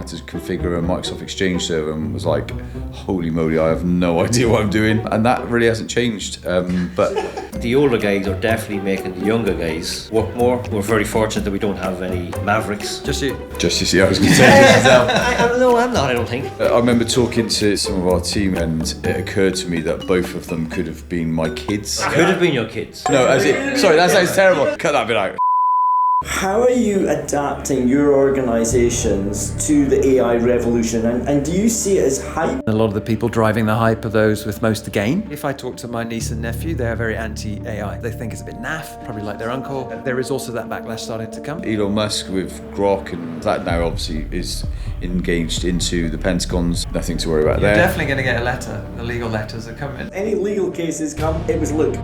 had to configure a Microsoft Exchange server and was like, holy moly, I have no idea what I'm doing. And that really hasn't changed. But the older guys are definitely making the younger guys work more. We're very fortunate that we don't have any mavericks. Just you see, I was going to say. No, I'm not, I don't think. I remember talking to some of our team, and it occurred to me that both of them could have been my kids. Could have been your kids. No, sorry, that sounds terrible. Cut that bit out. How are you adapting your organisations to the AI revolution, and do you see it as hype? A lot of the people driving the hype are those with most to gain. If I talk to my niece and nephew, they're very anti-AI. They think it's a bit naff, probably like their uncle. There is also that backlash starting to come. Elon Musk with Grok, and that now obviously is engaged into the Pentagon's. Nothing to worry about there. You're definitely going to get a letter. The legal letters are coming. Any legal cases come, it was Luke.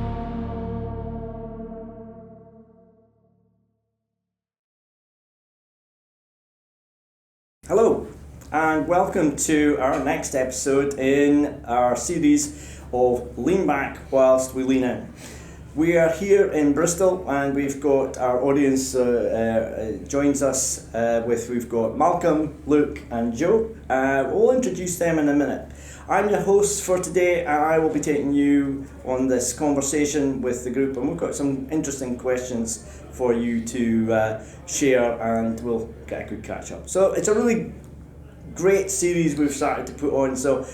Hello, and welcome to our next episode in our series of Lean Back Whilst We Lean In. We are here in Bristol, and we've got our audience joins us we've got Malcolm, Luke and Joe. We'll introduce them in a minute. I'm your host for today, and I will be taking you on this conversation with the group, and we've got some interesting questions for you to share, and we'll get a good catch up. So it's a really great series we've started to put on, so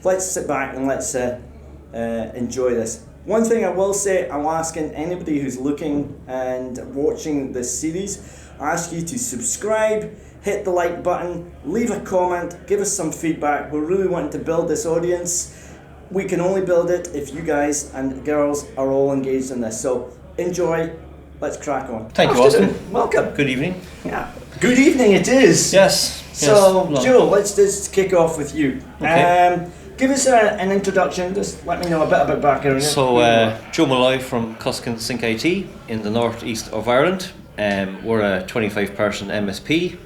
let's sit back and let's enjoy this. One thing I will say, I'm asking anybody who's looking and watching this series, I ask you to subscribe, hit the like button, leave a comment, give us some feedback. We're really wanting to build this audience. We can only build it if you guys and girls are all engaged in this. So enjoy, let's crack on. Thank you, Austin. Welcome. Good evening. Yeah. Good evening it is. Yes. So yes. Joe, let's just kick off with you. Okay. Give us an introduction, just let me know a bit about background. So, Joe Molloy from Cuskin Sync IT in the northeast of Ireland. We're a 25-person MSP.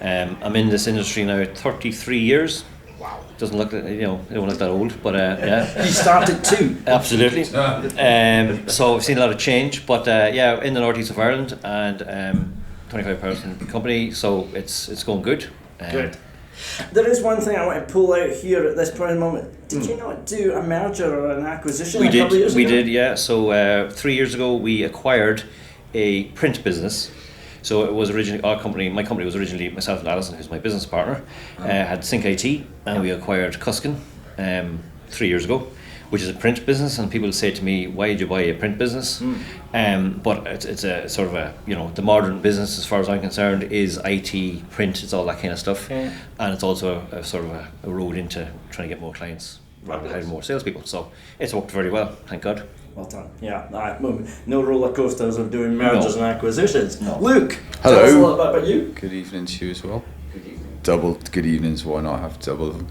I'm in this industry now 33 years. Wow. Doesn't look, I don't look that old, but yeah. You started too. Absolutely. So I've seen a lot of change, but in the northeast of Ireland, and 25-person company, so it's going good. Good. There is one thing I want to pull out here at this present moment. Did you not do a merger or an acquisition We a couple of years ago? We did, yeah. So 3 years ago we acquired a print business. So it was originally my company was originally myself and Alison, who's my business partner, had Sync IT, and we acquired Cuskin 3 years ago, which is a print business. And people say to me, why did you buy a print business? But it's a sort of a, the modern business, as far as I'm concerned, is IT, print, it's all that kind of stuff. Yeah. And it's also a sort of a road into trying to get more clients, having more salespeople. So it's worked very well, thank God. Well done. Yeah, no roller coasters of doing mergers and acquisitions. No. Luke, hello. Tell us a little bit about you. Good evening to you as well. Good evening. Double good evenings, why not have double of them?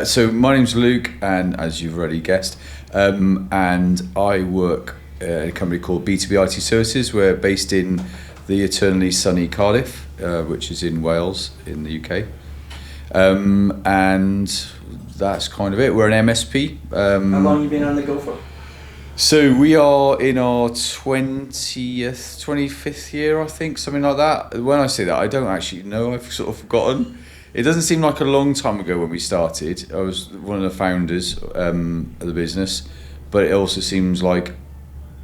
So my name's Luke, and as you've already guessed, and I work at a company called B2B IT Services. We're based in the eternally sunny Cardiff, which is in Wales in the UK. And that's kind of it. We're an MSP. How long have you been on the go for? So we are in our 25th year, I think, something like that. When I say that, I don't actually know. I've sort of forgotten. It doesn't seem like a long time ago when we started. I was one of the founders of the business, but it also seems like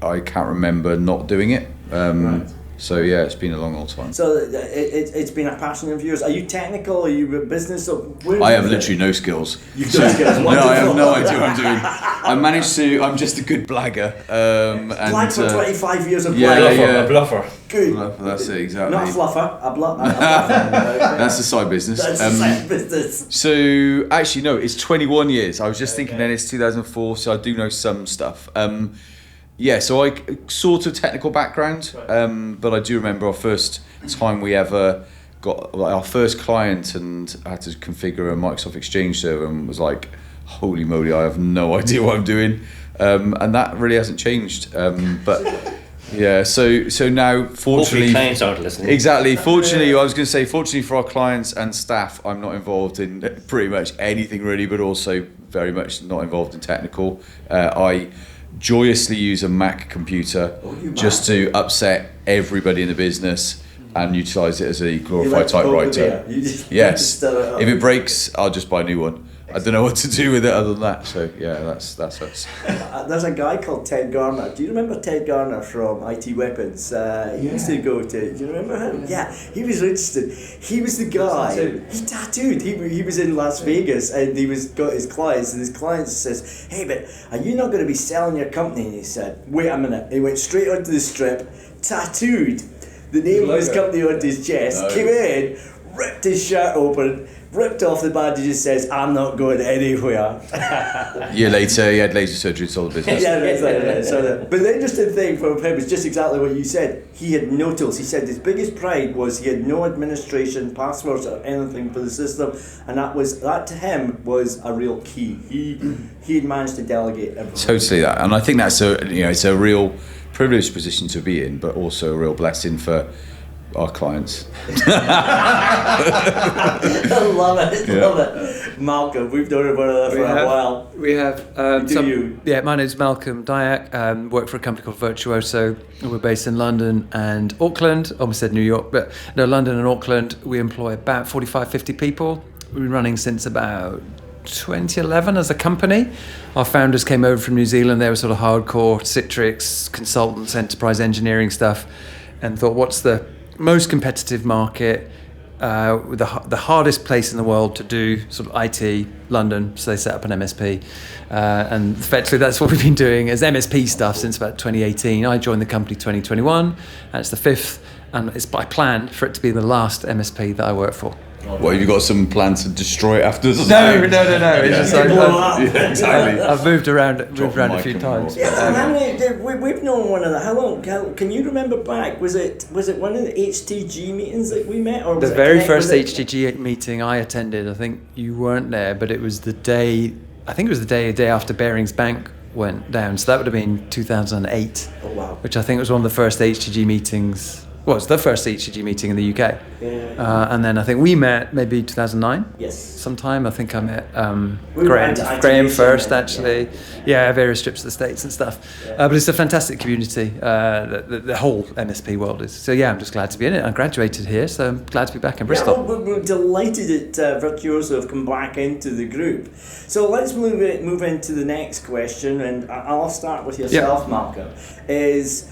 I can't remember not doing it. Right. So yeah, it's been a long old time. So it's been a passion of yours. Are you technical? Are you a business? I have literally no skills. You've got skills. No, I have no idea what I'm doing. I'm just a good blagger. Blag for 25 years of blagger. A bluffer. Good. Bluffer, that's it, exactly. Not a fluffer, a bluffer. That's the side business. That's the side business. So actually no, it's 21 years. I was just thinking then it's 2004, so I do know some stuff. Yeah, so I sort of technical background, but I do remember our first time we ever got our first client and had to configure a Microsoft Exchange server and was like, holy moly, I have no idea what I'm doing, and that really hasn't changed. But yeah, so now fortunately, hopefully clients aren't listening. Exactly. Fortunately, I was going to say fortunately for our clients and staff, I'm not involved in pretty much anything really, but also very much not involved in technical. I joyously use a Mac computer just to upset everybody in the business and utilise it as a You glorified like typewriter. You just Yes. stir it up. If it breaks, I'll just buy a new one. I don't know what to do with it other than that. So yeah, that's us. There's a guy called Ted Garner. Do you remember Ted Garner from IT Weapons? He used to go to. Do you remember him? Yeah, he was interested. He was the guy. He tattooed. He was in Las Vegas and he got his clients, and his client says, "Hey, but are you not going to be selling your company?" And he said, "Wait a minute." He went straight onto the strip, tattooed the name of his company onto his chest, came in, ripped his shirt open, ripped off the badge, and just says, "I'm not going anywhere." A year later, he had laser surgery and sold the business. Yeah, that's right. So but the interesting thing from him is just exactly what you said. He had no tools. He said his biggest pride was he had no administration, passwords, or anything for the system, and that to him was a real key. He had managed to delegate everything. Totally that, and I think that's it's a real privileged position to be in, but also a real blessing for our clients. I love it. Love it. Malcolm, we've known about that for a while. We have you? Yeah, my name's Malcolm Diack. Work for a company called Virtuoso. We're based in London and Auckland. Almost said New York, but no, London and Auckland. We employ about 45, 50 people. We've been running since about 2011 as a company. Our founders came over from New Zealand. They were sort of hardcore Citrix consultants, enterprise engineering stuff, and thought, what's the most competitive market, the hardest place in the world to do sort of IT, London. So they set up an MSP, and effectively that's what we've been doing as MSP stuff since about 2018. I joined the company 2021, and it's the 5th, and it's by plan for it to be the last MSP that I work for. What, have you got some plans to destroy it after this? No. It's just Exactly. I've moved around the a few mic times. Yeah, and how many? We've known one another. How long? Can you remember back? Was it one of the HTG meetings that we met, or was The it very Connect? first Was it- HTG meeting I attended, I think you weren't there, but it was the day after Barings Bank went down. So that would have been 2008, Oh wow. which I think was one of the first HTG meetings. Well, it was the first HTG meeting in the UK. Yeah. And then I think we met maybe 2009. Yes. Sometime. I think I met We went to IT Graham Nation first, then, actually. Yeah, various trips to the States and stuff. But it's a fantastic community. The whole MSP world is. So yeah, I'm just glad to be in it. I graduated here, so I'm glad to be back in Bristol. Yeah, well, we're delighted that Virtuoso have come back into the group. So let's move into the next question, and I'll start with yourself, Malcolm. Is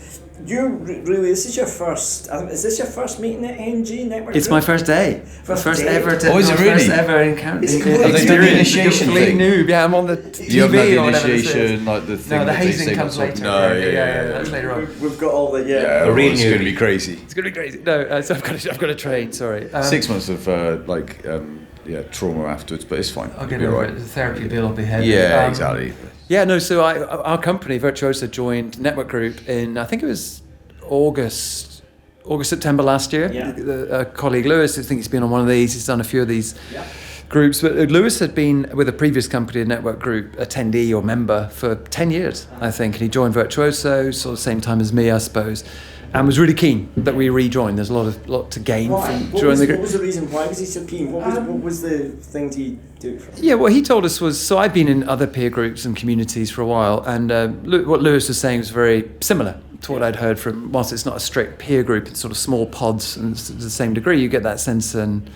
this your first meeting at NG Network? It's Group? my first day. First First day? ever. Oh, is it really? First ever encounter. It's great. Have they done the initiation Complete thing? noob. Yeah, I'm on the TV You haven't had the or whatever this is. initiation, like the thing No, the that they hazing say comes what's up. later. No, yeah. That's later on. We've got all the Yeah, A real it's going to newbie. be crazy. It's gonna be crazy. No, so I've got to train. Sorry. 6 months of trauma afterwards, but it's fine. I'll get You'll be over all it. right. The therapy bill will be heavy. Yeah, exactly. Yeah, no. So our company Virtuoso joined Network Group in, I think it was August, September last year. Yeah. A colleague Lewis, I think he's been on one of these. He's done a few of these groups. But Lewis had been with a previous company, a Network Group attendee or member for 10 years, I think, and he joined Virtuoso sort of same time as me, I suppose. And was really keen that we rejoined. There's a lot to gain from joining the group. What was the reason? Why was he so keen? What was the thing to do? Yeah, what he told us was, so I've been in other peer groups and communities for a while, and what Lewis was saying was very similar to what I'd heard from, whilst it's not a strict peer group, it's sort of small pods, and to the same degree you get that sense and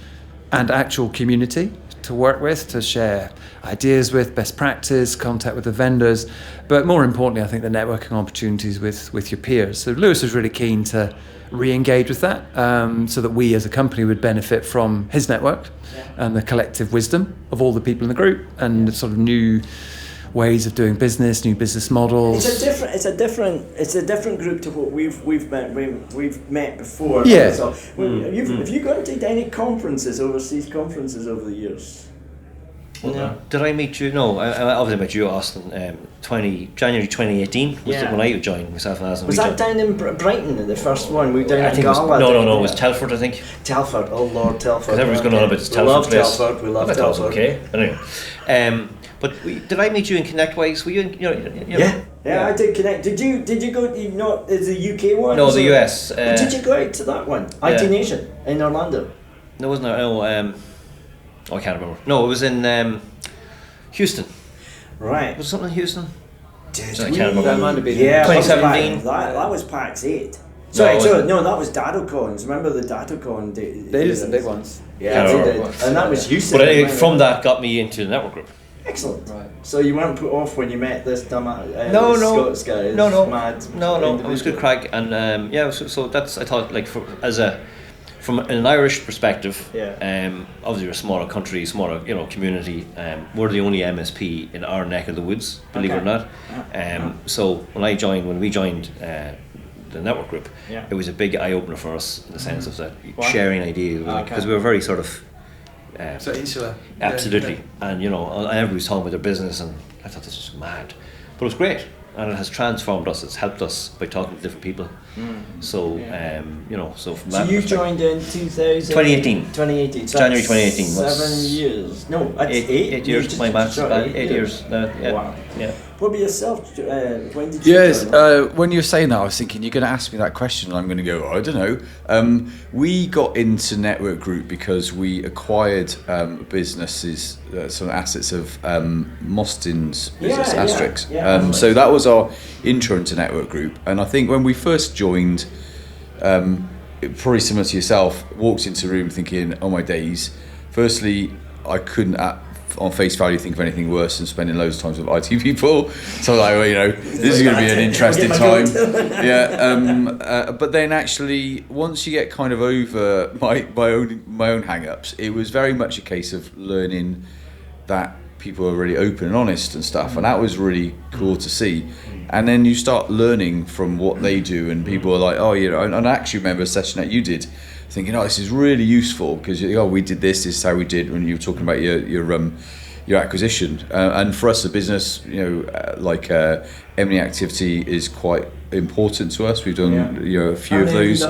actual community to work with, to share ideas with, best practice, contact with the vendors, but more importantly I think the networking opportunities with your peers. So Lewis was really keen to re-engage with that, so that we as a company would benefit from his network and the collective wisdom of all the people in the group, and sort of new ways of doing business, new business models. It's a different group to what we've met before. Yeah. So, have you gone to any overseas conferences over the years? No. Did I meet you? No, I obviously met you, Austen. January 2018 was when I joined, myself and Alison. Was that down in Brighton, the first one? We down I in think Gala? no, it was Telford, I think. Telford. Oh Lord, Telford. Because everyone's going on about Telford. We love place. Telford. We love I thought it was Telford. okay. Anyway, but did I meet you in ConnectWise? Were you? Yeah, I did connect. Did you go? Is the UK one? No, the US. Did you go out to that one? IT Nation in Orlando. No, wasn't there? No, I can't remember. No, it was in Houston. Right. Was it something in Houston? Dude, I can't remember. That might have been 2017. That was PAX 8. No, that was Datacons. Remember the Datacon day? They did some big ones. Yeah, Yeah, they did. And that was you. But anyway, from that got me into the network group. Excellent. Right. So you weren't put off when you met this dumb No, Scots guy? Mad. No, it was good crack, and so that's, I thought, like, from an Irish perspective, obviously we're a smaller country, smaller community. We're the only MSP in our neck of the woods, believe it or not. So when we joined the network group, it was a big eye opener for us in the sense of that sharing ideas, because we were very sort of. So insular. Absolutely, and everybody was talking about their business, and I thought this was mad, but it was great, and it has transformed us. It's helped us by talking to different people. So so from that you joined in 2018. 2018. So January 2018. 7 years. No, that's 8 years. My maths is bad. 8 years. Wow. Yeah. What about yourself? When did you Yes, join? when you were saying that, I was thinking you're going to ask me that question, and I'm going to go, I don't know. We got into Network Group because we acquired businesses, some assets of Mostyn's business, Asterix. So that was our intro into Network Group, and I think when we first joined, probably similar to yourself, walked into a room thinking, oh my days. Firstly, I couldn't on face value think of anything worse than spending loads of time with IT people. So like, this is going to be an interesting time. But then actually, once you get kind of over my own hang-ups, it was very much a case of learning that people are really open and honest and stuff, and that was really cool to see. And then you start learning from what they do, and people are like, and I actually remember a session that you did, thinking, this is really useful because we did this is how we did when you were talking about your acquisition, and for us the business, M&A activity is quite important to us. We've done a few of those.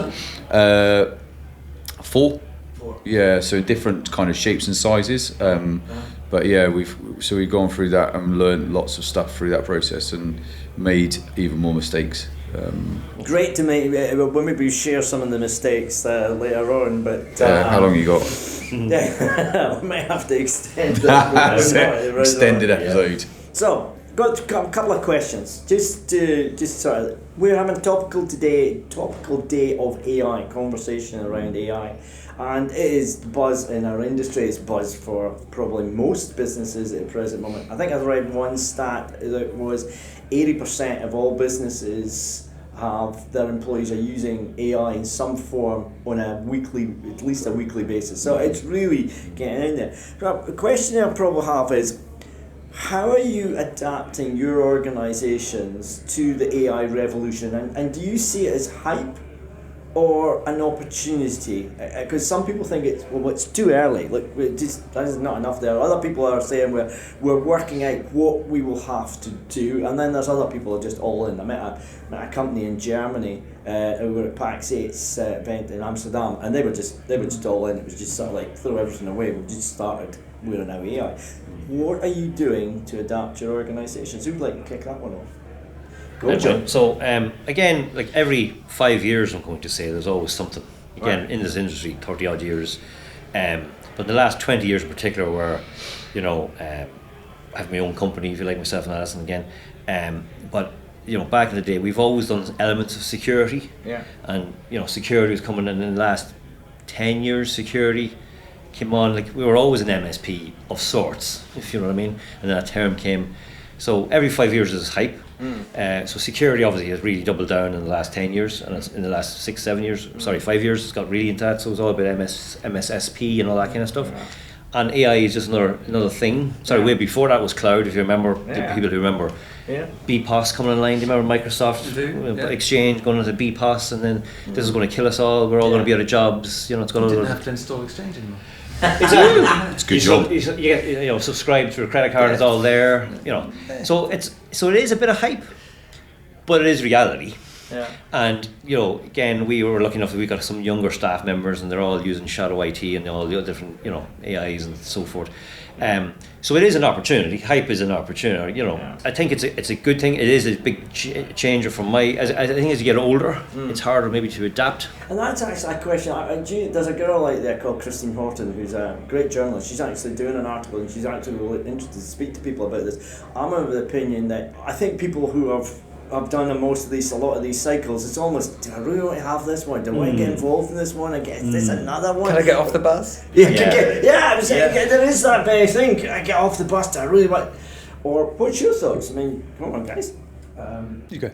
4. Yeah, so different kind of shapes and sizes. But we've gone through that and learned lots of stuff through that process and made even more mistakes. Great to make. We'll maybe share some of the mistakes later on. But how long you got? We might have to extend that. Extended episode. So, got a couple of questions. Just sort of, we're having a topical day of AI, conversation around AI. And it is buzz in our industry. It's buzz for probably most businesses at the present moment. I think I've read one stat that was 80% of all businesses have their employees are using AI in some form on at least a weekly basis. So it's really getting in there. So the question I probably have is, how are you adapting your organisations to the AI revolution? And do you see it as hype or an opportunity? Because some people think it's too early. Look, there's not enough there. Other people are saying we're working out what we will have to do, and then there's other people who are just all in. I met a company in Germany who were at PAX 8's event in Amsterdam, and they were just all in. It was just sort of like throw everything away. We just started. We're now AI. What are you doing to adapt your organisations? Who'd like to kick that one off? So again, like every 5 years, I'm going to say there's always something. Again, in this industry, 30 odd years, but the last 20 years in particular, where I have my own company, if you like, myself and Alison again. But back in the day, we've always done elements of security. Yeah. And security was coming in the last 10 years. Security came on, like we were always an MSP of sorts, if you know what I mean. And then that term came. So every 5 years is hype. So security obviously has really doubled down in the last 10 years, and it's in the last 5 years it's got really into that. So it's all about MSSP and all that kind of stuff. And AI is just another thing. Way before that was cloud, if you remember, the people who remember BPOS coming online. Do you remember Microsoft Exchange going into BPOS, and then this is going to kill us all, we're all going to be out of jobs, it's going to... You didn't have to install Exchange anymore. It's a good job. You get subscribe to a credit card, it's all there, So it is a bit of hype, but it is reality. Yeah. And again, we were lucky enough that we got some younger staff members, and they're all using Shadow IT and all the other different AIs and so forth. So it is an opportunity. Hype is an opportunity. I think it's a good thing. It is a big changer from I think as you get older, it's harder maybe to adapt. And that's actually a question. There's a girl out there called Christine Horton, who's a great journalist. She's actually doing an article, and she's actually really interested to speak to people about this. I'm of the opinion that I think people who have I've done a lot of these cycles, it's almost, do I really want to have this one? Do I want to get involved in this one? Is this another one? Can I get off the bus? I was saying, there is that very thing. Can I get off the bus? Do I really want? Or what's your thoughts? I mean, come on, guys. You go.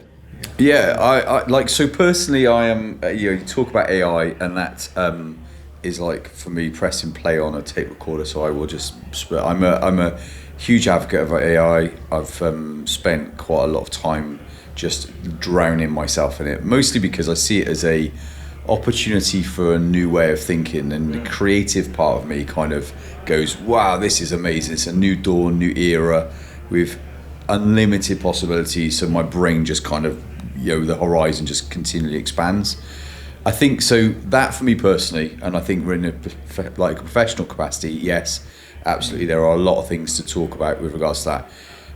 Yeah, I like, so personally I am, you talk about AI, and that is like, for me, pressing play on a tape recorder, so I will just, I'm a huge advocate of AI. I've spent quite a lot of time just drowning myself in it, mostly because I see it as a opportunity for a new way of thinking, and the creative part of me kind of goes, wow, this is amazing, it's a new dawn, new era with unlimited possibilities, so my brain just kind of, the horizon just continually expands. I think so, that for me personally, and I think we're in a professional capacity, yes, absolutely, there are a lot of things to talk about with regards to that.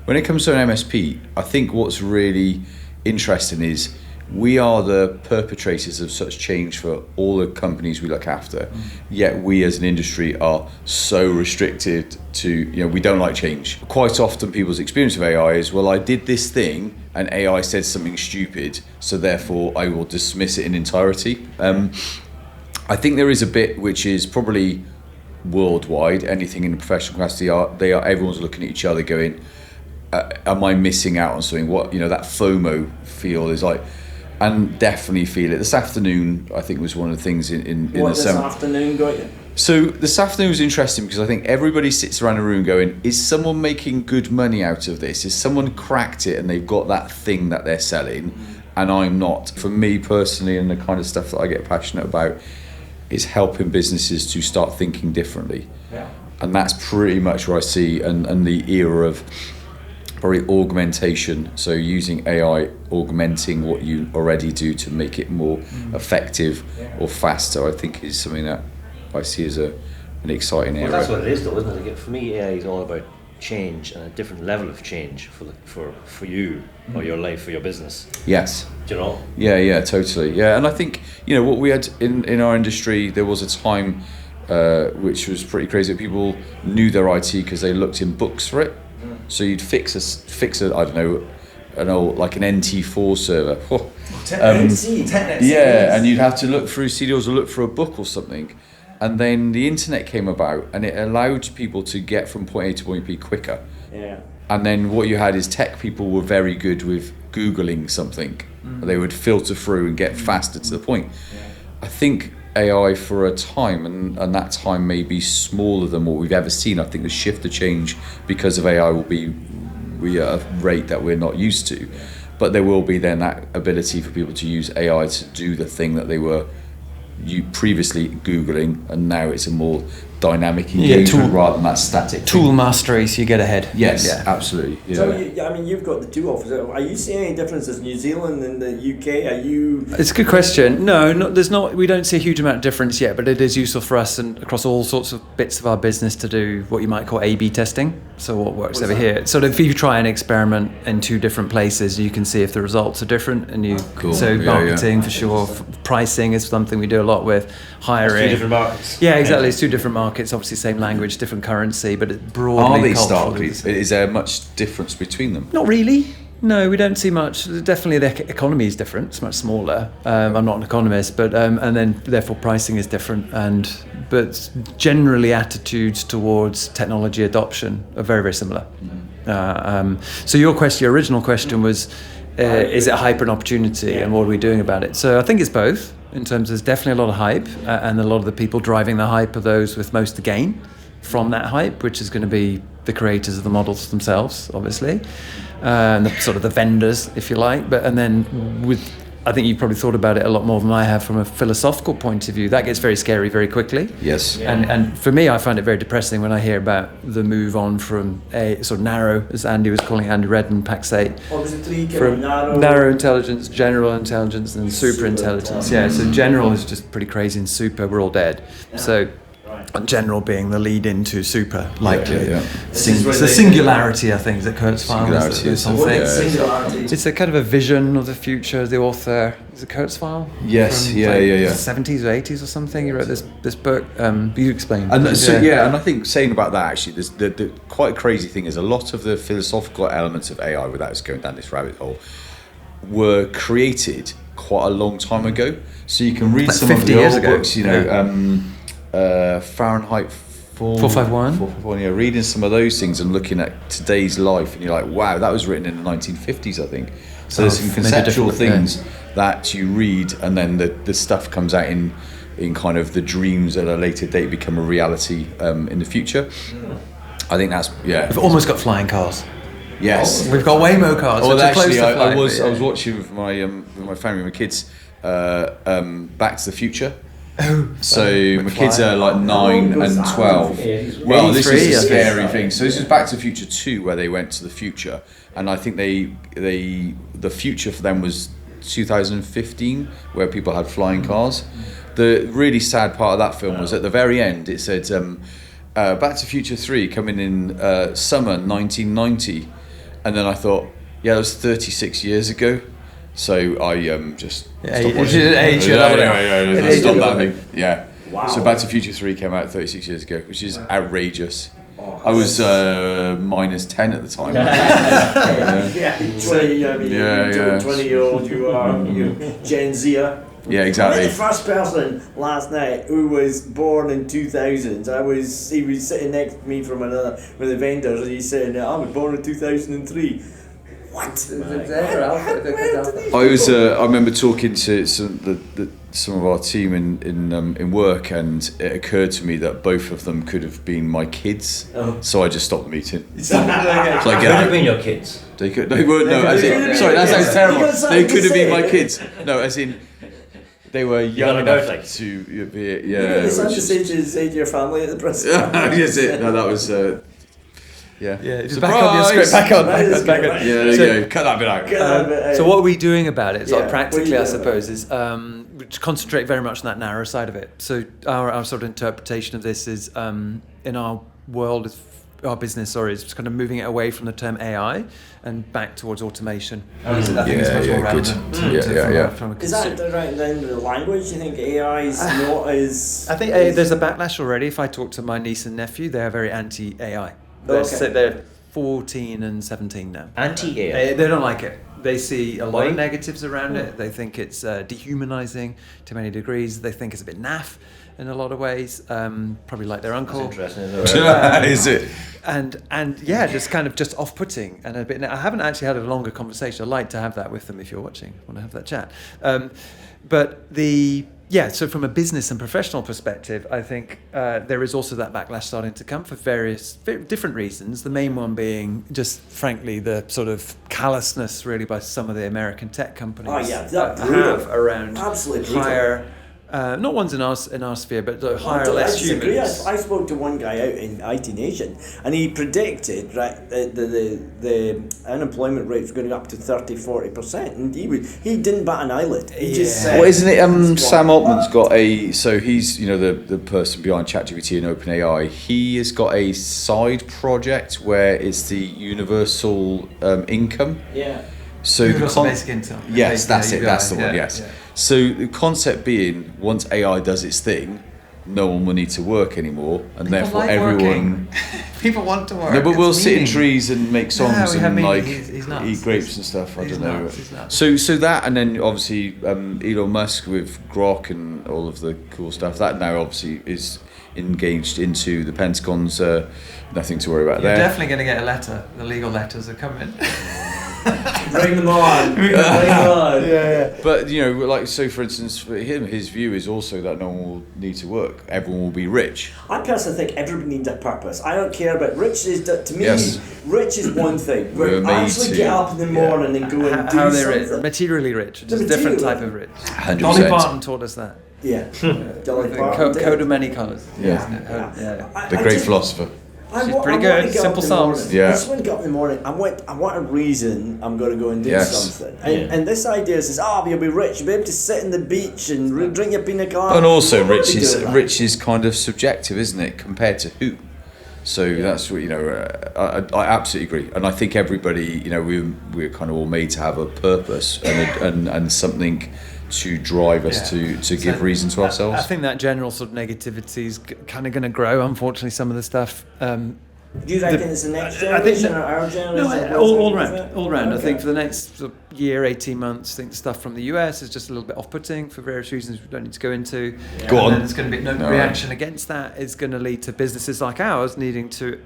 When it comes to an MSP, I think what's really interesting is we are the perpetrators of such change for all the companies we look after, yet we as an industry are so restricted to, we don't like change. Quite often people's experience of AI is, well, I did this thing and AI said something stupid, so therefore I will dismiss it in entirety. I think there is a bit which is probably worldwide, anything in the professional capacity, everyone's looking at each other going, am I missing out on something? What, that FOMO feel is like, and definitely feel it. This afternoon, I think, was one of the things in what the this afternoon got you? So this afternoon was interesting because I think everybody sits around a room going, is someone making good money out of this? Is someone cracked it and they've got that thing that they're selling and I'm not? For me personally, and the kind of stuff that I get passionate about is helping businesses to start thinking differently. Yeah. And that's pretty much where I see and the era of probably augmentation, so using AI, augmenting what you already do to make it more effective or faster, I think is something that I see as an exciting area. Well, that's what it is though, isn't it? For me, AI is all about change and a different level of change for you or your life, for your business. Yes. Do you know? Yeah, totally. Yeah, and I think, what we had in our industry, there was a time which was pretty crazy. People knew their IT because they looked in books for it. So you'd fix a I don't know, an old, like an NT4 server. Yeah, and you'd have to look through CDs or look for a book or something. And then the internet came about and it allowed people to get from point A to point B quicker. Yeah. And then what you had is tech people were very good with Googling something. They would filter through and get faster to the point. Yeah. I think AI for a time, and that time may be smaller than what we've ever seen. I think the shift to change because of AI will be at a rate that we're not used to. But there will be then that ability for people to use AI to do the thing that they were previously Googling, and now it's a more dynamic engagement rather than that static tool thing. mastery, so you get ahead. Yes, absolutely. Yeah. So you've got the two offices. Are you seeing any differences in New Zealand and the UK? Are you? It's a good question. No, there's not. We don't see a huge amount of difference yet, but it is useful for us and across all sorts of bits of our business to do what you might call A/B testing. So what works over here? So if you try an experiment in two different places, you can see if the results are different. And Cool. So marketing for sure. Pricing is something we do a lot with. Hiring. Two different markets. Yeah, exactly. It's two different markets. Obviously, same language, different currency, but it broadly. Are they culturally. starkly? Is there much difference between them? Not really. No, we don't see much. Definitely, the economy is different. It's much smaller. I'm not an economist, but and then therefore pricing is different. But generally, attitudes towards technology adoption are very, very similar. So your original question was, is it a hype or an opportunity, and what are we doing about it? So I think it's both. In terms of there's definitely a lot of hype, and a lot of the people driving the hype are those with most to gain from that hype, which is going to be the creators of the models themselves, obviously, and the vendors, if you like. And then I think you've probably thought about it a lot more than I have from a philosophical point of view. That gets very scary very quickly. Yes. Yeah. And for me, I find it very depressing when I hear about the move on from a sort of narrow, as Andy was calling it, Andy Redden, Pax 8, What was it? Three from narrow intelligence, general intelligence, and super intelligence. Yeah, so general is just pretty crazy, and super, we're all dead. So general being the lead into super, likely. Yeah. It's a singularity, I think, that Kurzweil Singularity is is whole something, thing. yeah. Singularity. It's a kind of a vision of the future. The author is it Kurzweil? Yes, From, yeah. 70s or 80s or something. He wrote this book. You explain. And and I think saying about that actually, there's the quite crazy thing is a lot of the philosophical elements of AI, without us going down this rabbit hole, were created quite a long time ago. So you can read Like some 50 of the years old ago. books, Fahrenheit 451. 451, reading some of those things and looking at today's life, and you're like, wow, that was written in the 1950s, I think. So there's some maybe conceptual different, things that you read, and then the stuff comes out in kind of the dreams at a later date become a reality in the future. I think that's We've almost got flying cars. Yes. We've got Waymo cars. Well, which are close actually, to I flying, was but I was watching with my family, my kids, Back to the Future. So my kids are like 9 and 12. Well, this is a 83, I scary thing. So this is Back to the Future 2, where they went to the future, and I think the future for them was 2015, where people had flying cars. The really sad part of that film was at the very end. It said Back to the Future 3 coming in summer 1990, and then I thought, yeah, that was 36 years ago. So I just stopped watching. Age Stop it. that thing. Yeah. Wow. So Back to the Future 3 came out 36 years ago, which is outrageous. I was minus 10 at the time. Yeah, 20, I mean, Yeah. 20-year-old, you are Gen Zer. Yeah, I met exactly. the first person last night who was born in 2000. He was sitting next to me from one of the vendors, and he's saying, I was born in 2003. What? I remember talking to some of our team in work, and it occurred to me that both of them could have been my kids. So I just stopped the meeting. So I Could get have out. been your kids. They weren't. No, as in. Sorry, that sounds terrible. They could have been my kids. No, as in. They were young gotta go, enough like. to be. It's not to say to your family at the Bristol. Yes, it. No, that was. Yeah. Just back on your script. Back on. Back on. Yeah, there you go. Cut that bit out. So what are we doing about it? Yeah, Practically, what are I you doing suppose, is we concentrate very much on that narrow side of it. So our sort of interpretation of this is in our world, our business, is kind of moving it away from the term AI and back towards automation. I think it's much more relevant from a Is that right then the language? You think AI is not as... I think there's a backlash already. If I talk to my niece and nephew, they're very anti-AI. They're 14 and 17 now. Anti-AI? They don't like it. They see a lot Why? of negatives around it. They think it's dehumanizing to many degrees. They think it's a bit naff in a lot of ways. Probably like their uncle. That's interesting. Is it? And yeah, just off-putting and a bit. I haven't actually had a longer conversation. I'd like to have that with them if you're watching. I want to have that chat. So from a business and professional perspective, I think there is also that backlash starting to come for various different reasons. The main one being just, frankly, the sort of callousness really by some of the American tech companies that's have around absolutely higher. Not ones in our sphere, but higher, less humans. I spoke to one guy out in IT Nation, and he predicted the unemployment rate was going up to 30-40%, and he didn't bat an eyelid. He just said, Well, isn't it? Sam Altman's got so he's the person behind ChatGPT and OpenAI. He has got a side project where it's the universal income. Yeah. So Universal basic income. Yes, that's it. UBI, That's the one. Yes. Yeah. So the concept being, once AI does its thing, no one will need to work anymore, and therefore everyone. People want to work. No, but we'll sit in meaning. trees and make songs we have and meaning. like He's nuts. eat grapes and stuff. I He's don't know. nuts, he's nuts. So that, and then obviously Elon Musk with Grok and all of the cool stuff. That now obviously is engaged into the Pentagon's. Nothing to worry about You're there. definitely going to get a letter. The legal letters are coming. Bring them on. Bring them on. Yeah. But for instance, for him, his view is also that no one will need to work. Everyone will be rich. I personally think everybody needs a purpose. I don't care about rich. To me, Yes. rich is one thing. We're made actually to- get up in the morning and go and do How are they rich? something. Materially rich, which is a Materially. different type of rich. 100%. Dolly Parton taught us that. Yeah. Dolly Parton did. Code of many colours. Yeah. Isn't it? Yeah. The great philosopher. She's pretty good. Simple songs. Yeah. I just want to get up in the morning. I want a reason I'm going to go and do Yes. something. And this idea says, you'll be rich. You'll be able to sit on the beach and drink your pina colada. And also, You won't be rich doing that. is kind of subjective, isn't it, compared to who? So that's what I absolutely agree, and I think everybody, we're kind of all made to have a purpose and something to drive us to give reason to ourselves. I think that general sort of negativity is kind of going to grow. Unfortunately, some of the stuff Do you reckon it's the next I think generation or our generation? No, all round. I think for the next sort of year, 18 months, I think stuff from the US is just a little bit off-putting for various reasons we don't need to go into. Go on. And then there's going to be no reaction against that. It's going to lead to businesses like ours needing to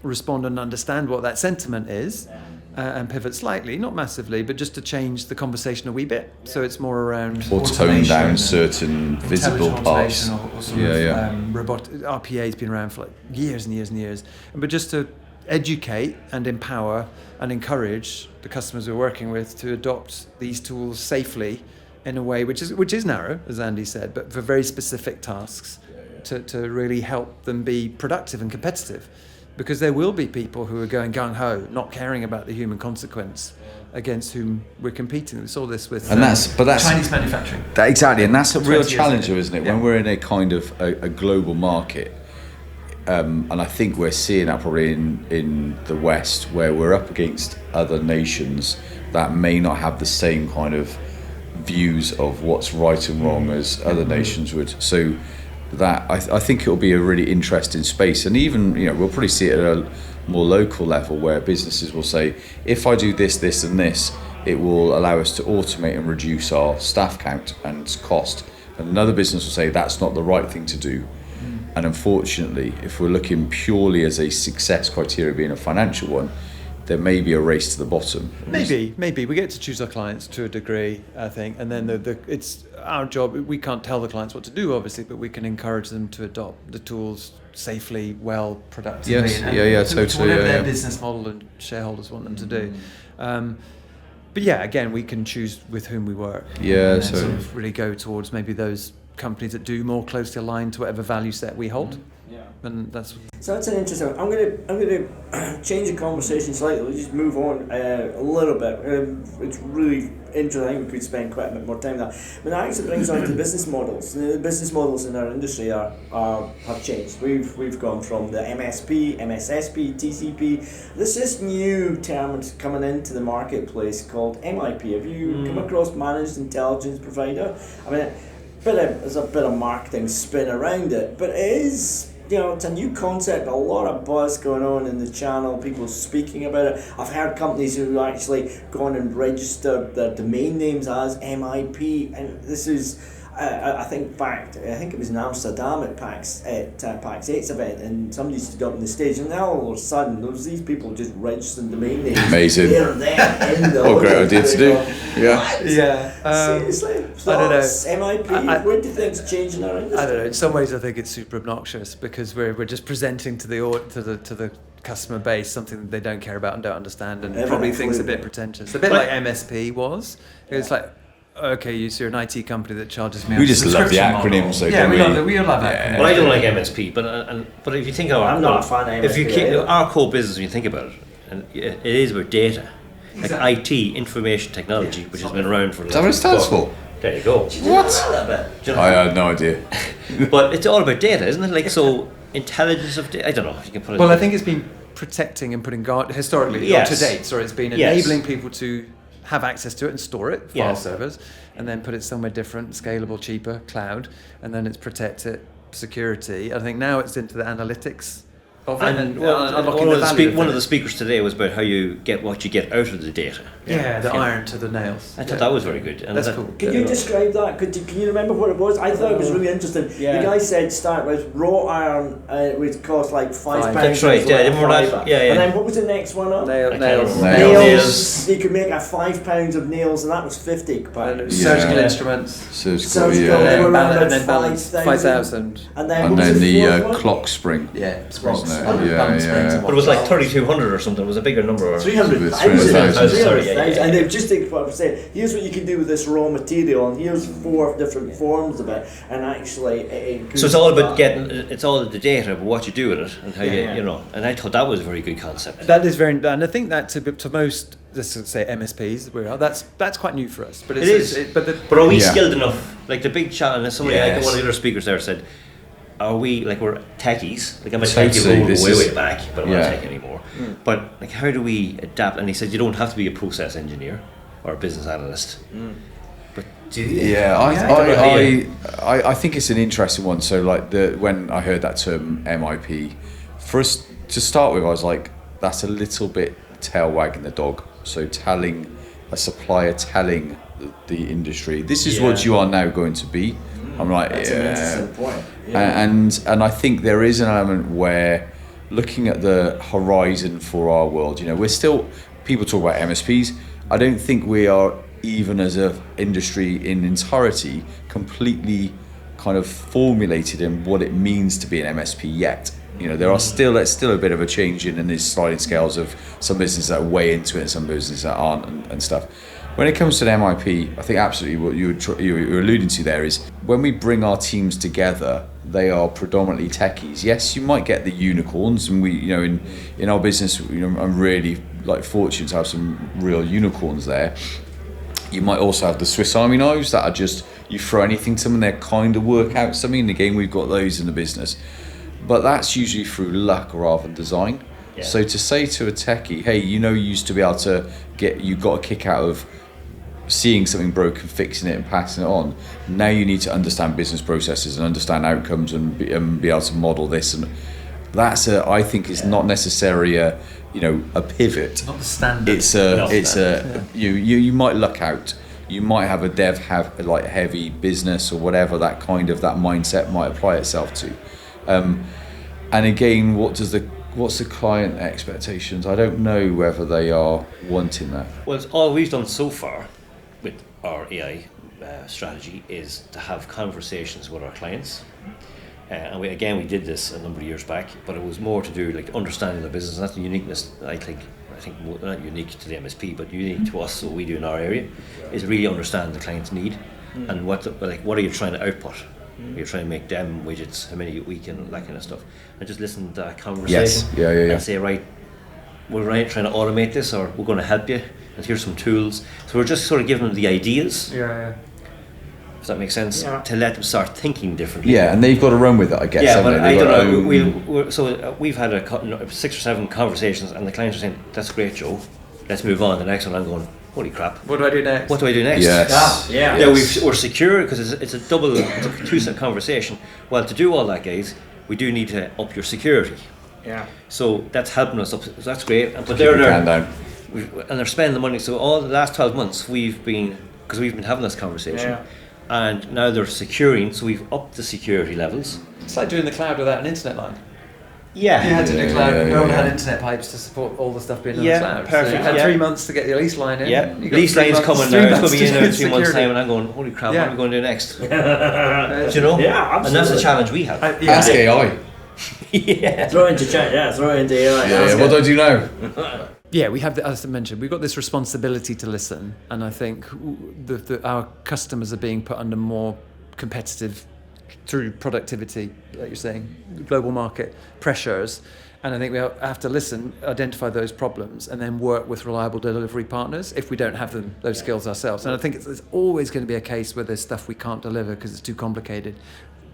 respond and understand what that sentiment is and pivot slightly, not massively, but just to change the conversation a wee bit. So it's more around or tone down certain visible parts. Or sort of, robotic. RPA has been around for like years and years and years. But just to educate and empower and encourage the customers we're working with to adopt these tools safely in a way which is narrow, as Andy said, but for very specific tasks to really help them be productive and competitive. Because there will be people who are going gung-ho, not caring about the human consequence against whom we're competing. We saw this with that's Chinese manufacturing. Exactly, and that's a real 20 years challenge, ago. isn't it? Yeah. When we're in a kind of a global market, and I think we're seeing that probably in the West, where we're up against other nations that may not have the same kind of views of what's right and wrong as other nations would. So that I think it'll be a really interesting space, and even we'll probably see it at a more local level where businesses will say, if I do this, this and this, it will allow us to automate and reduce our staff count and cost. And another business will say that's not the right thing to do. And unfortunately, if we're looking purely as a success criteria being a financial one, there may be a race to the bottom. Maybe we get to choose our clients to a degree, I think, and then it's our job. We can't tell the clients what to do, obviously, but we can encourage them to adopt the tools safely, well, productively. Yes, to totally. whatever their business model and shareholders want them to do. But yeah, again, we can choose with whom we work. Yeah, and so sort of really go towards maybe those companies that do more closely aligned to whatever value set we hold. And that's so that's an interesting. I'm gonna change the conversation slightly. Let's just move on a little bit. It's really interesting. I think we could spend quite a bit more time on that. But that actually brings on to the business models. The business models in our industry have changed. We've gone from the MSP, MSSP, TCP. There's this new term coming into the marketplace called MIP. Have you come across managed intelligence provider? I mean, there's a bit of marketing spin around it, but it is. It's a new concept, a lot of buzz going on in the channel, people speaking about it. I've heard companies who actually gone and registered their domain names as MIP, and this is, I think it was in Amsterdam at PAX 8's event, and somebody stood up on the stage, and now all of a sudden there was these people just registering domain names. Amazing. They're there in the what a great idea to do. Yeah. Seriously? I don't know. MIP, where do you think it's changing our industry? I don't know. In some ways, I think it's super obnoxious because we're just presenting to the customer base something that they don't care about and don't understand, and probably thinks a bit pretentious. A bit like MSP was. It's like, okay, you're an IT company that charges me. We just love the acronyms, so yeah, don't we love acronyms. Well, I don't like MSP, but if you think of I'm not a fan of MSP. If you keep our core business, when you think about it, and it is about data, like IT, information technology, which has been around for. Is that what it stands for? There you go. What? I had no idea. But it's all about data, isn't it? Like, so intelligence of data. I don't know if you can put it. Well, I think it's been protecting and putting guard historically, Yes. or to date, so it's been enabling people to have access to it and store it, file servers, and then put it somewhere different, scalable, cheaper, cloud, and then it's protect it, security. I think now it's into the analytics of it, and unlocking the value one of the speakers today was about how you get what you get out of the data. the iron to the nails. I thought that was very good. And That's cool. Can you describe that? Can you remember what it was? I thought it was really interesting. Yeah. The guy said start with raw iron, would cost like £5. That's right, yeah, I remember that. Yeah. And then what was the next one up? Nails. Nails. You could make a £5 of nails, and that was £50. Surgical instruments. Surgical, they were around and then about balance 5,000. And then And what was then the fourth the one? clock spring. Yeah, Wasn't it? Yeah. But it was like 3,200 or something. It was a bigger number. 300,000. 300,000. And they've just taken what I'm saying. Here's what you can do with this raw material, and here's 4 different forms of it, and actually So it's all about it's all the data, but what you do with it, and how you know. And I thought that was a very good concept. That is very, and I think that to most, let's say MSPs, that's quite new for us. But It is. But are we skilled enough? Like the big challenge, and somebody like Yes. one of the other speakers there said, are we, like, we're techies? Like, I'm a Totally, techie way back, but I'm not a yeah. tech anymore. But like, how do we adapt? And he said, you don't have to be a process engineer or a business analyst. But do you? Yeah, I think it's an interesting one. So like when I heard that term MIP for us to start with, I was like, that's a little bit tail wagging the dog. So telling a supplier, telling the industry, this is what you are now going to be. I'm like, That's an interesting point. And I think there is an element where looking at the horizon for our world, you know, we're still, people talk about MSPs. I don't think we are, even as a industry in entirety, completely kind of formulated in what it means to be an MSP yet. You know, there's still a bit of a change in these sliding scales of some businesses that are way into it and some businesses that aren't and stuff. When it comes to the MIP, I think absolutely what you're alluding to there is when we bring our teams together, they are predominantly techies. Yes, you might get the unicorns, and we, you know, in our business, you know, I'm really like fortunate to have some real unicorns there. You might also have the Swiss Army knives that are just, you throw anything to them and they kind of work out something. And again, we've got those in the business, but that's usually through luck rather than design. Yeah. So to say to a techie, hey, you know, you used to be able to you got a kick out of seeing something broken, fixing it and passing it on. Now you need to understand business processes and understand outcomes and be able to model this. And that's I think it's not necessarily a pivot. Not the standard. You might luck out. You might have a dev have like heavy business or whatever that mindset might apply itself to. And again, what's the client expectations? I don't know whether they are wanting that. Well, it's all we've done so far with our AI strategy is to have conversations with our clients. And we did this a number of years back, but it was more to do like understanding the business. And that's the uniqueness, I think not unique to the MSP, but unique to us, what we do in our area, is really understand the client's need and what are you trying to output? You're trying to make them widgets, how many a week and that kind of stuff. And just listen to that conversation. Yes. And say, right, we're trying to automate this, or we're going to help you, and here's some tools. So we're just sort of giving them the ideas. Yeah. Does that make sense? Yeah. To let them start thinking differently. Yeah, and they've got to run with it, I guess. Yeah, but I don't know. We've had 6 or 7 conversations, and the clients are saying, "That's great, Joe. Let's move on." The next one, I'm going, "Holy crap! What do I do next?" Yes. We're secure because it's a two-step conversation. Well, to do all that, guys, we do need to up your security. Yeah. So that's helping us up. That's great. But they're spending the money. So all the last 12 months, we've been having this conversation. Yeah. And now they're securing, so we've upped the security levels. It's like doing the cloud without an internet line. Yeah. You had to do cloud, no one had internet pipes to support all the stuff being on the cloud. Perfect. So you had 3 months to get your lease line in. Yeah, lease line's coming now, it's going to be in there 3 months' time, and I'm going, holy crap, what are we going to do next? Do you know? Yeah, absolutely. And that's the challenge we have. Ask AI. Yeah. Throw into chat, throw into AI. Yeah, what do I do now? Yeah, we have, as I mentioned, we've got this responsibility to listen, and I think our customers are being put under more competitive through productivity, like you're saying, global market pressures, and I think we have to listen, identify those problems, and then work with reliable delivery partners if we don't have those skills ourselves. And I think it's always going to be a case where there's stuff we can't deliver because it's too complicated.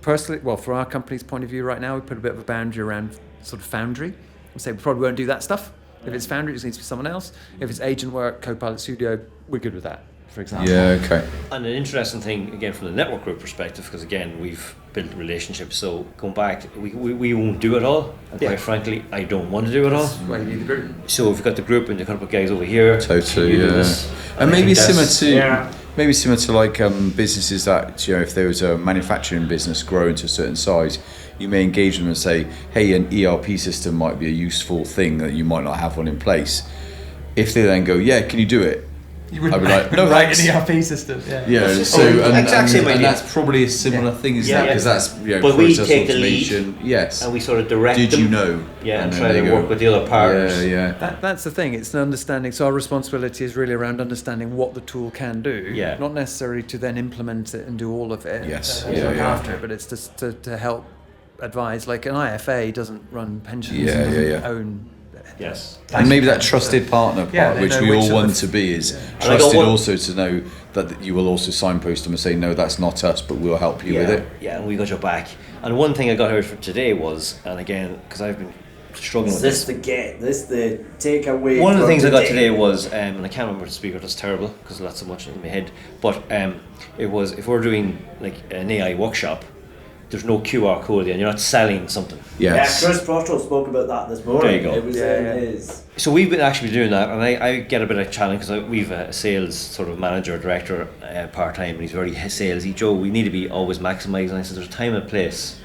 Personally, well, from our company's point of view right now, we put a bit of a boundary around sort of Foundry. We say we probably won't do that stuff. If it's Foundry, it just needs to be someone else. If it's agent work, Copilot Studio, we're good with that, for example. Yeah, okay. And an interesting thing, again, from the network group perspective, because again, we've built relationships, so going back, we won't do it all, and quite frankly, I don't want to do it all. That's why you need the group. So we've got the group and a couple of guys over here. Totally, yeah. And maybe similar to like businesses that, you know, if there was a manufacturing business growing to a certain size, you may engage them and say, hey, an ERP system might be a useful thing that you might not have one in place. If they then go, yeah, can you do it? You wouldn't I'd be like, no, write an ERP system. Yeah, so and that's probably a similar thing, is that because that's but we process take automation. The lead, yes, and we sort of direct Did them. You know? Yeah, and try to work with the other partners. That's the thing. It's an understanding. So our responsibility is really around understanding what the tool can do. Yeah. Not necessarily to then implement it and do all of it. Yes. After it, but it's just to help advise. Like an IFA doesn't run pensions. Own. Yes. And maybe that trusted partner part, which we all want to be, is trusted also to know that you will also signpost them and say, no, that's not us, but we'll help you with it. Yeah, and we got your back. And one thing I got out for today was, and again, because I've been struggling with this. This the takeaway. One of the things I got today was, and I can't remember the speaker, that's terrible, because that's so much in my head, but it was, if we're doing like an AI workshop, there's no QR code and you're not selling something. Yes. Yeah, Chris Prostel spoke about that this morning. There you go. It was in his. So we've been actually doing that, and I get a bit of challenge because we've a sales sort of manager, director, part time, and he's very salesy. Joe, we need to be always maximising. I said there's a time and place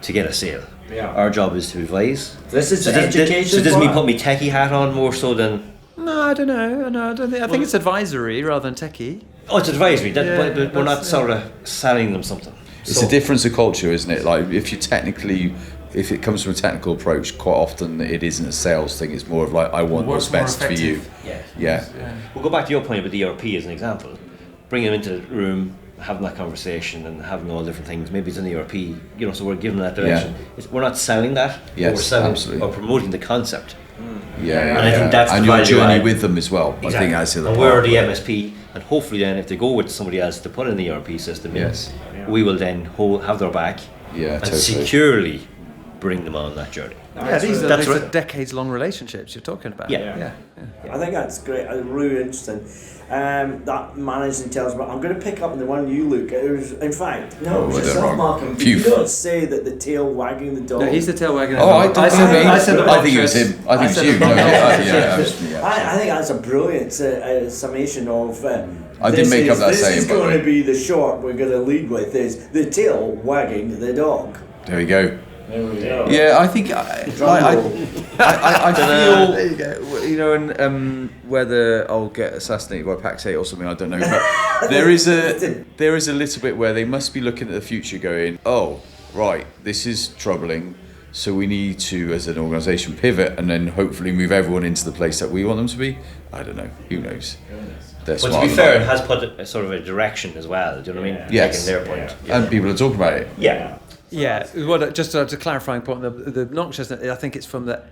to get a sale. Yeah. Our job is to advise. This is So the does, education. so does me part. put me techie hat on more so than? No, I don't know. No, I don't think. I think it's advisory rather than techie. Oh, it's advisory. But we're not that's- sort of selling them something. It's a difference of culture, isn't it? Like if it comes from a technical approach, quite often it isn't a sales thing. It's more of like, I want what's best for you. Yeah. We'll go back to your point about the ERP as an example. Bring them into the room, having that conversation and having all different things. Maybe it's an ERP, so we're giving that direction. We're not selling that, but Yes, we're selling absolutely. or promoting the concept. Yeah. And I think that's and the your value journey add. with them as well. I think that's the other And part. we're the MSP, and hopefully then if they go with somebody else to put in the ERP system, Yes. we will then have their back Yeah, and totally. securely bring them on that journey. Yeah, these That's are right. decades-long relationships you're talking about. Yeah. I think that's great. Really interesting. That managing tells me. I'm going to pick up on the one you look. It was, in fact, no, it was I did yourself, wrong. Malcolm. Did Phew. you not say that the tail wagging the dog? No, he's the tail wagging. Oh, I don't said think I said the I think it was boxers. him. I think it was said you. the No, boxers. that was me, I think that's a brilliant summation of. I did make up that this saying, is by the going way. to be the short we're going to lead with is the tail wagging the dog. There we go. There we go. Yeah, I think I feel There you go. and whether I'll get assassinated by Pax8 or something, I don't know. But there is a little bit where they must be looking at the future, going, oh, right, this is troubling. So we need to, as an organisation, pivot and then hopefully move everyone into the place that we want them to be. I don't know. Who knows? They're But to smart be than fair, I it am. has put a sort of a direction as well. Do you know what I mean? Yes. Taking their point. And people are talking about it. Yeah. Yeah, well, just a clarifying point, the noxiousness, I think it's from the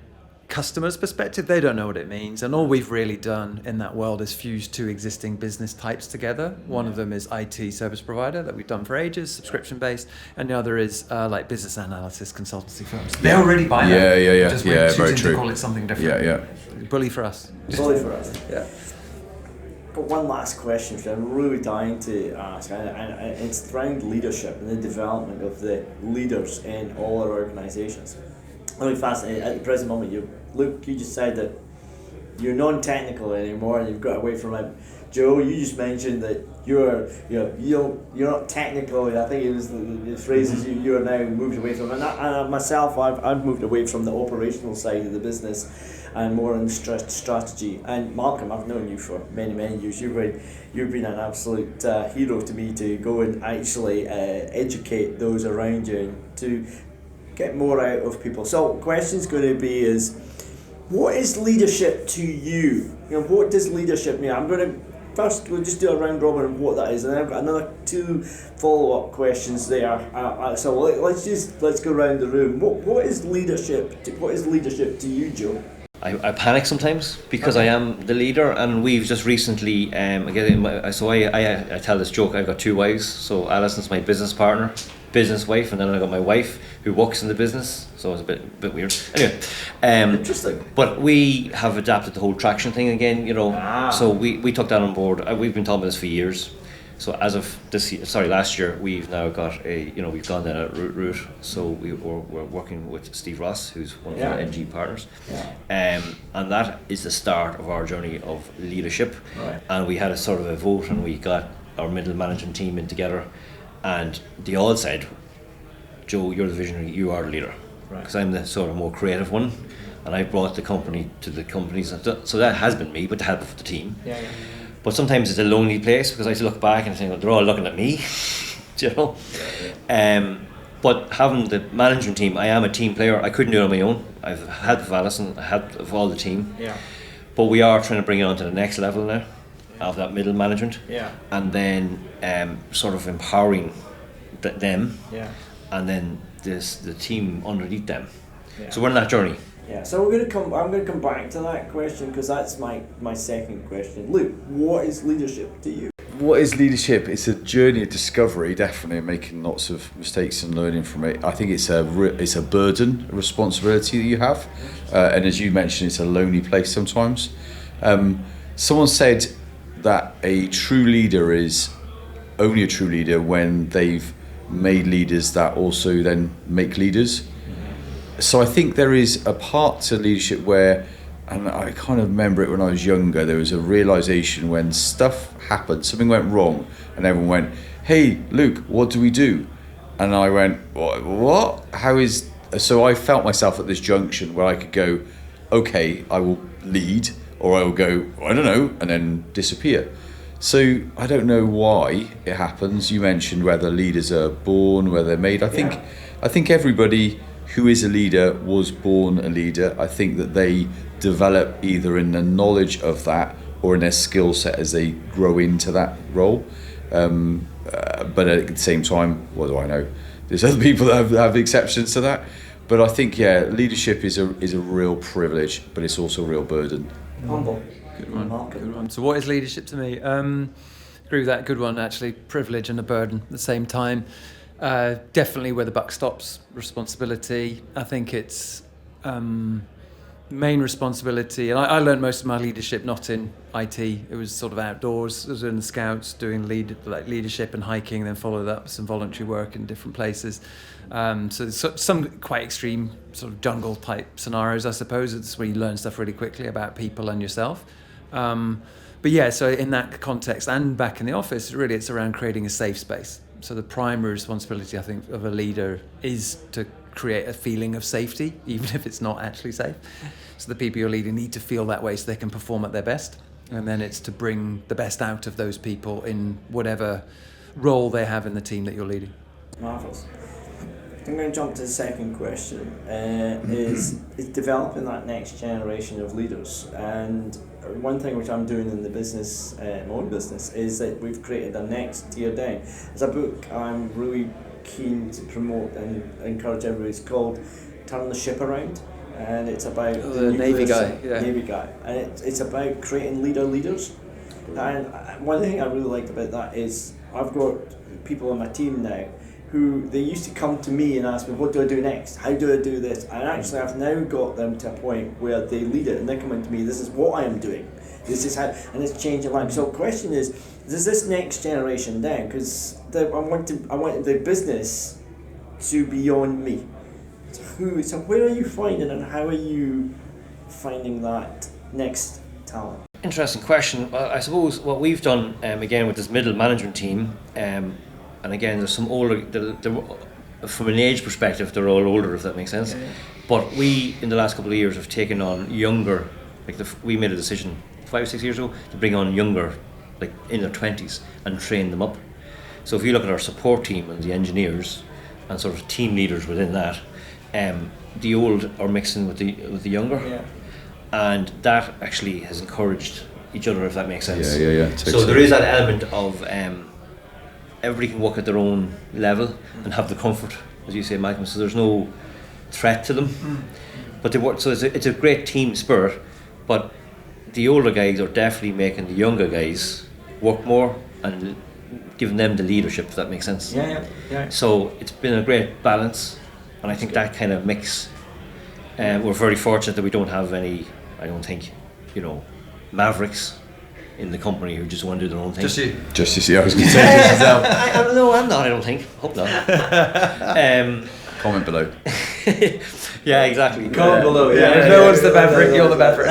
customer's perspective. They don't know what it means, and all we've really done in that world is fuse two existing business types together. One of them is IT service provider that we've done for ages, subscription based, and the other is like business analysis consultancy firms. They already buy that. Yeah. Just Yeah, we're very choosing true. to call it something different. Yeah. Bully for us. Bully for us. Yeah. Got one last question which I'm really dying to ask, and it's around leadership and the development of the leaders in all our organisations. I'm really fascinated. At the present moment, you just said that you're non-technical anymore, and you've got away from it. Joe, you just mentioned that you're not technical. I think it was the phrases you are now moved away from. And myself, I've moved away from the operational side of the business and more on strategy. And Malcolm, I've known you for many years. You've been an absolute hero to me to go and actually educate those around you and to get more out of people. So, question's going to be is, what is leadership to you? What does leadership mean? I'm going to first we'll just do a round robin of what that is, and then I've got another 2 follow-up questions there. So let's go around the room. What is leadership? What is leadership to you, Joe? I panic sometimes because I am the leader, and we've just recently I tell this joke. I've got 2 wives. So Alison's my business partner, business wife, and then I got my wife who works in the business. So it's a bit weird. Anyway, Interesting. But we have adapted the whole traction thing again. So we took that on board. We've been talking about this for years. So as of last year, we've now got we've gone down that route. So we're working with Steve Ross, who's one of our NG partners, and that is the start of our journey of leadership. Right. And we had a sort of a vote, and we got our middle management team in together, and they all said, "Joe, you're the visionary. You are the leader," because I'm the sort of more creative one, and I brought the company to the companies. So that has been me, with the help of the team. Yeah. But sometimes it's a lonely place because I look back and think, well, they're all looking at me, But having the management team, I am a team player. I couldn't do it on my own. I've help of Alison, help of all the team. Yeah. But we are trying to bring it on to the next level now of that middle management. Yeah. And then sort of empowering them. Yeah. And then the team underneath them. Yeah. So we're on that journey. Yeah, so I'm going to come back to that question because that's my second question. Luke, what is leadership to you? What is leadership? It's a journey of discovery, definitely, and making lots of mistakes and learning from it. I think it's a burden, a responsibility that you have, and as you mentioned, it's a lonely place sometimes. Someone said that a true leader is only a true leader when they've made leaders that also then make leaders. So I think there is a part to leadership where, and I kind of remember it when I was younger, there was a realization when stuff happened, something went wrong, and everyone went, "Hey, Luke, what do we do?" And I went, "What? How is..." So I felt myself at this junction where I could go, "Okay, I will lead," or I will go, "I don't know," and then disappear. So I don't know why it happens. You mentioned whether leaders are born, whether they're made. I think everybody who is a leader was born a leader. I think that they develop either in the knowledge of that or in their skill set as they grow into that role. But at the same time, what do I know? There's other people that have exceptions to that. But I think, leadership is a real privilege, but it's also a real burden. Humble. Good one. So what is leadership to me? Agree with that. Good one, actually. Privilege and a burden at the same time. Definitely where the buck stops, responsibility. I think it's main responsibility. And I learned most of my leadership not in IT. It was sort of outdoors. I was in the Scouts doing leadership and hiking, then followed up with some voluntary work in different places. So some quite extreme sort of jungle type scenarios, I suppose. It's where you learn stuff really quickly about people and yourself. So in that context and back in the office, really it's around creating a safe space. So the primary responsibility, I think, of a leader is to create a feeling of safety, even if it's not actually safe. So the people you're leading need to feel that way so they can perform at their best. And then it's to bring the best out of those people in whatever role they have in the team that you're leading. Marvellous. I'm going to jump to the second question, is developing that next generation of leaders. And one thing which I'm doing in the business, my own business, is that we've created a next tier down. It's a book I'm really keen to promote and encourage everybody. It's called Turn the Ship Around, and it's about the Navy guy. Yeah. Navy guy, and it's about creating leaders. And one thing I really liked about that is I've got people on my team now who they used to come to me and ask me, what do I do next? How do I do this? And actually I've now got them to a point where they lead it and they're coming to me, this is what I am doing. This is how, and it's changing life. So the question is, does this next generation then, because I want the business to be on me. So where are you finding and how are you finding that next talent? Interesting question. Well, I suppose what we've done, again, with this middle management team, and again, there's some older, from an age perspective, they're all older, if that makes sense. Yeah. But we, in the last couple of years, have taken on younger, we made a decision 5 or 6 years ago to bring on younger, like in their 20s, and train them up. So if you look at our support team and the engineers, and sort of team leaders within that, the old are mixing with the younger. Yeah. And that actually has encouraged each other, if that makes sense. Yeah. So there is that element of everybody can work at their own level and have the comfort, as you say, Malcolm. So there's no threat to them, but they work. So it's a great team spirit. But the older guys are definitely making the younger guys work more and giving them the leadership, if that makes sense. Yeah. So it's been a great balance, and I think that kind of mix. We're very fortunate that we don't have any, I don't think, mavericks in the company who just want to do their own thing. Just you. I was going to say just yourself. No, I'm not. I don't think. Hope not. Comment below. Yeah, exactly. Comment below. Yeah. No one's the maverick. You're the maverick.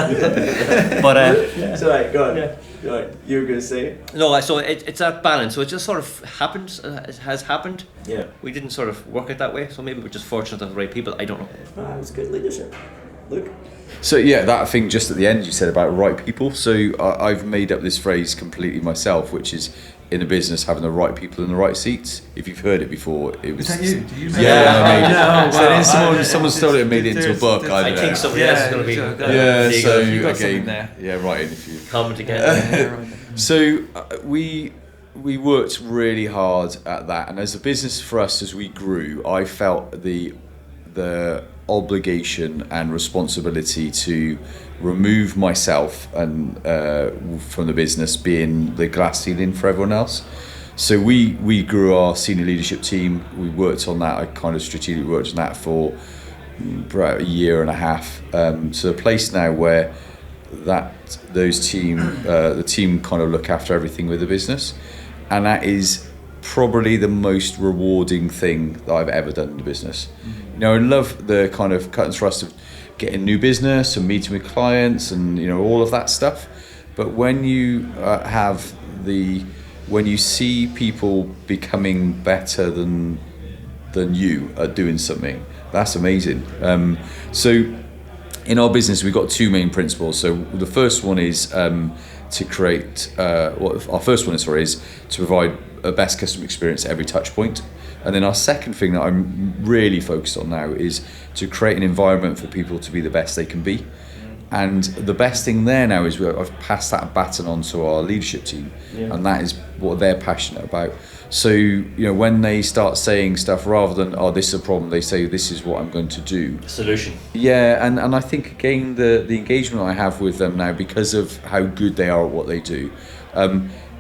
But so right, go on. Yeah. Right, you were going to say? No, so it's that balance. So it just sort of happens. It has happened. Yeah. We didn't sort of work it that way. So maybe we're just fortunate to have the right people. I don't know. It was good leadership. Luke? So that thing just at the end you said about right people. So I've made up this phrase completely myself, which is in a business having the right people in the right seats. If you've heard it before, it was. Is that you? Did you someone stole it and made it into a book. I don't know. I think somebody else is going to be. So you got again, there. Yeah, right. If you comment again. So we worked really hard at that, and as a business for us, as we grew, I felt the obligation and responsibility to remove myself and from the business being the glass ceiling for everyone else. So we grew our senior leadership team. We worked on that. I kind of strategically worked on that for about a year and a half. To a place now where the team kind of look after everything with the business, and that is probably the most rewarding thing that I've ever done in the business. You know, I love the kind of cut and thrust of getting new business and meeting with clients and, you know, all of that stuff. But when you when you see people becoming better than you at doing something, that's amazing. So in our business, we've got two main principles. So the first one is to create, is to provide a best customer experience at every touch point. And then our second thing that I'm really focused on now is to create an environment for people to be the best they can be. And the best thing there now is I've passed that baton on to our leadership team, and that is what they're passionate about. So, you know, when they start saying stuff, rather than, oh, this is a problem, they say, this is what I'm going to do. Solution. Yeah, and I think, again, the engagement I have with them now, because of how good they are at what they do,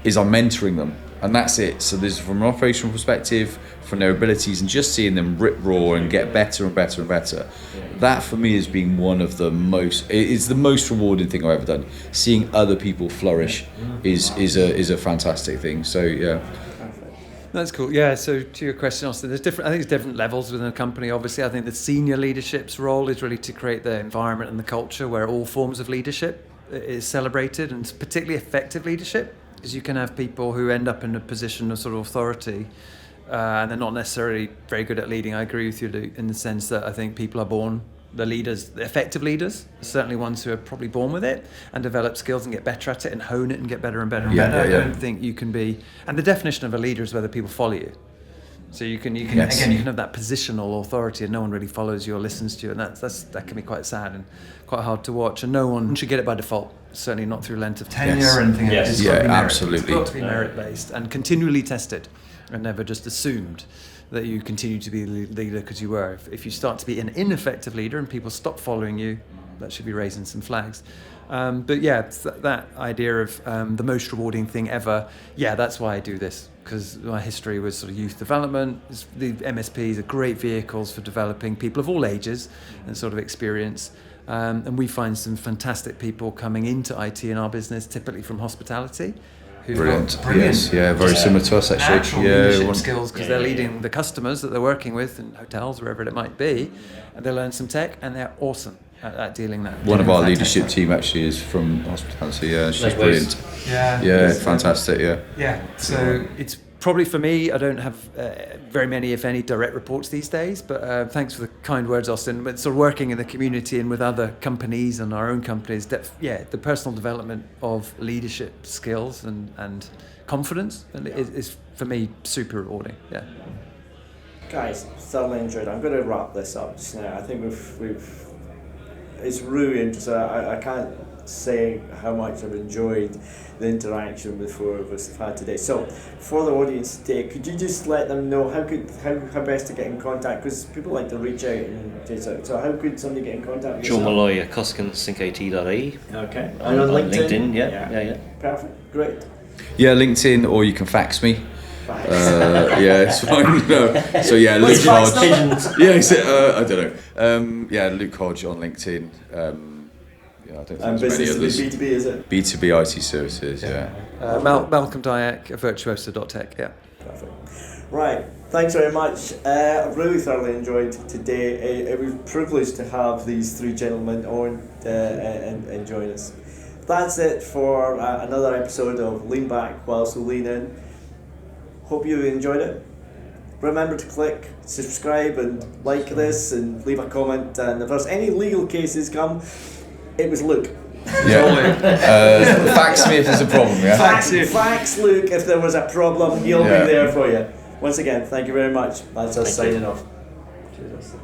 is I'm mentoring them. And that's it. So there's, from an operational perspective, from their abilities, and just seeing them rip roar and get better and better and better. That for me has been one of the most, it's the most rewarding thing I've ever done. Seeing other people flourish is a fantastic thing. So yeah. That's cool. Yeah. So to your question, Austin, I think there's different levels within a company. Obviously, I think the senior leadership's role is really to create the environment and the culture where all forms of leadership is celebrated, and particularly effective leadership, because you can have people who end up in a position of sort of authority, and they're not necessarily very good at leading. I agree with you, Luke, in the sense that I think people are born, the leaders, the effective leaders, certainly ones who are probably born with it and develop skills and get better at it and hone it and get better and better and better. I don't think you can be, and the definition of a leader is whether people follow you. So you can Yes. again, you can have that positional authority and no one really follows you or listens to you, and that can be quite sad and quite hard to watch, and no one should get it by default, certainly not through length of tenure Yes. or anything. Yes. It's got to be merit. Absolutely. It's got to be merit based and continually tested, and never just assumed that you continue to be the leader because you were. If you start to be an ineffective leader and people stop following you, that should be raising some flags. But yeah, that idea of the most rewarding thing ever, yeah, that's why I do this, because my history was sort of youth development. The MSPs are great vehicles for developing people of all ages and sort of experience. And we find some fantastic people coming into IT in our business, typically from hospitality. Brilliant. Yes, yeah, very similar to us actually. Actual leadership skills, because they're leading the customers that they're working with in hotels, wherever it might be, and they learn some tech, and they're awesome at dealing that. One of our leadership team actually is from hospitality. Yeah, she's brilliant. Yeah, fantastic. Yeah. So it's probably, for me, I don't have very many, if any, direct reports these days, but thanks for the kind words, Austin. But sort of working in the community and with other companies and our own companies, the personal development of leadership skills and confidence is for me super rewarding. Yeah. Guys, thoroughly enjoyed it. I'm going to wrap this up just now. I think we've it's really interesting. I can't say how much I've enjoyed the interaction with the four of us have had today. So, for the audience today, could you just let them know how best to get in contact? Because people like to reach out and do so how could somebody get in contact with Joe Molloy at cuskinsyncit.ie. Okay. And on LinkedIn, yeah. Perfect, great. Yeah, LinkedIn, or you can fax me. Yeah, it's fine. No. So yeah, Luke Hodge. Yeah, I don't know. Yeah, Luke Hodge on LinkedIn. Yeah, I don't think there's many others. B2B, is it? B2B IT services. Yeah. Malcolm Diack, virtuoso.tech. Yeah. Perfect. Right. Thanks very much. I've really thoroughly enjoyed today. It was a privilege to have these three gentlemen on and join us. That's it for another episode of Lean Back Whilst We Lean In. Hope you enjoyed it. Remember to click subscribe and like this and leave a comment, and if there's any legal cases come, it was Luke. Yeah. Fax me if there's a problem. Yeah. Fax Luke if there was a problem. He'll be there for you. Once again, thank you very much. That's us signing off. Cheers.